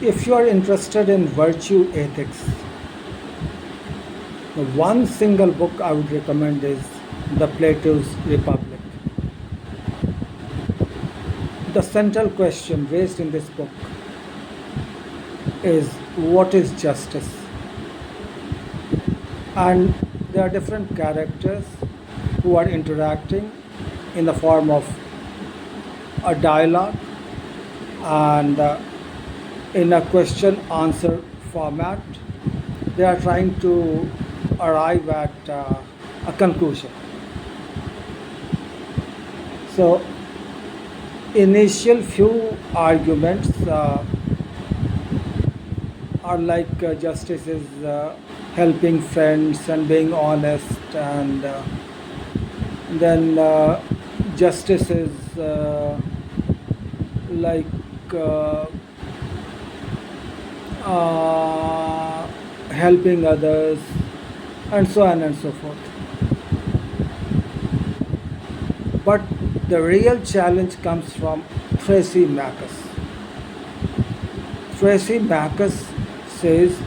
If you are interested in virtue ethics, the one single book I would recommend is the Plato's Republic. The central question raised in this book is, what is justice? And there are different characters who are interacting in the form of a dialogue and in a question answer format. They are trying to arrive at a conclusion. So initial few arguments are like justice is helping friends and being honest, and then justice is like uh, helping others, and so on and so forth. But the real challenge comes from Thrasymachus. Thrasymachus says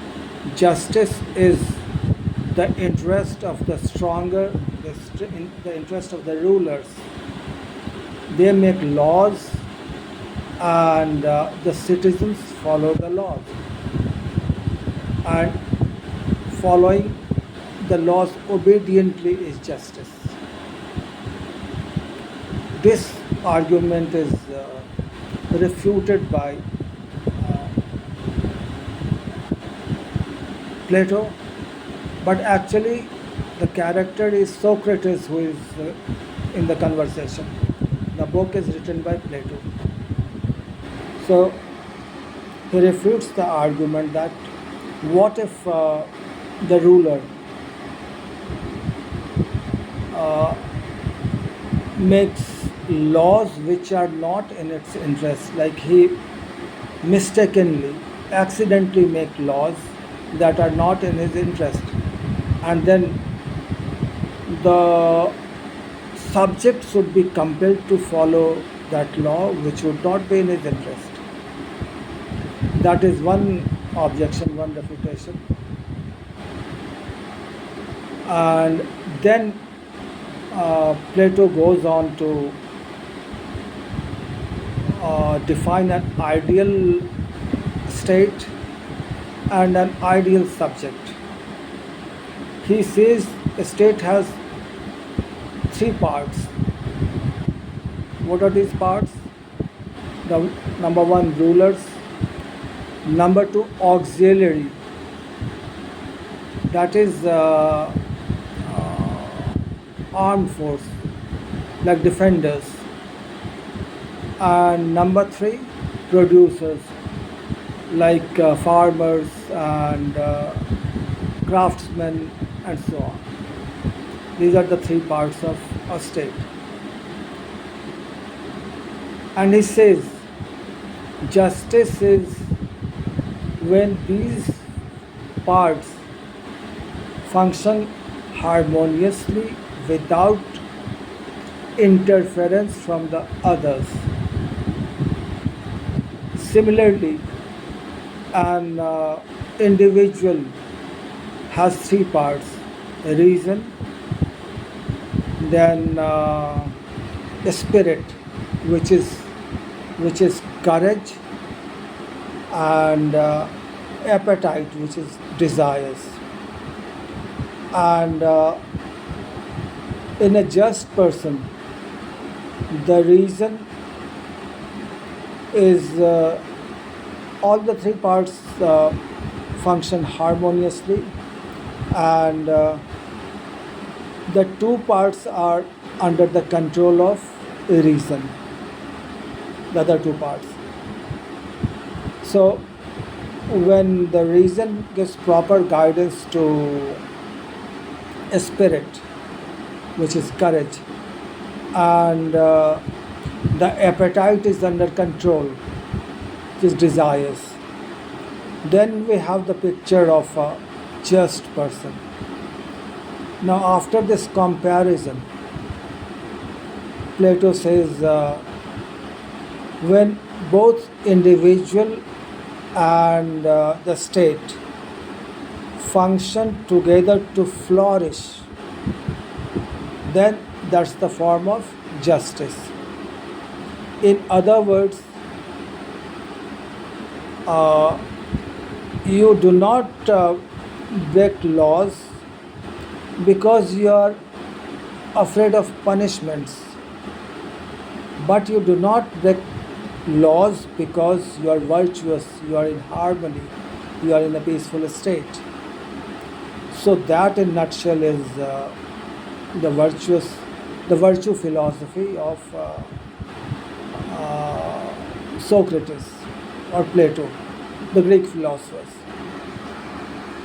justice is the interest of the stronger, the interest of the rulers. They make laws and the citizens follow the laws. And following the laws obediently is justice. This argument is refuted by Plato, but actually the character is Socrates who is in the conversation. The book is written by Plato. So he refutes the argument that what if the ruler makes laws which are not in its interest, like he mistakenly, accidentally make laws that are not in his interest, and then the subject should be compelled to follow that law which would not be in his interest. That is one objection, one refutation. And then Plato goes on to define an ideal state and an ideal subject. He says a state has three parts. What are these parts? Number one, rulers. Number two, auxiliary. That is armed force, like defenders. And number three, producers, like farmers and craftsmen and so on. These are the three parts of a state. And he says justice is when these parts function harmoniously without interference from the others. Similarly, an individual has three parts: reason, then a spirit, which is courage, and appetite, which is desires. And in a just person, the reason is all the three parts function harmoniously, and the two parts are under the control of reason, the other two parts. So when the reason gives proper guidance to a spirit, which is courage, and the appetite is under control, which is desires, then we have the picture of a just person. Now, after this comparison, Plato says when both individual and the state function together to flourish, then that's the form of justice. In other words, uh, you do not break laws because you are afraid of punishments, but you do not break laws because you are virtuous, you are in harmony, you are in a peaceful state. So that in nutshell is the virtuous, the virtue philosophy of Socrates or Plato, the Greek philosophers.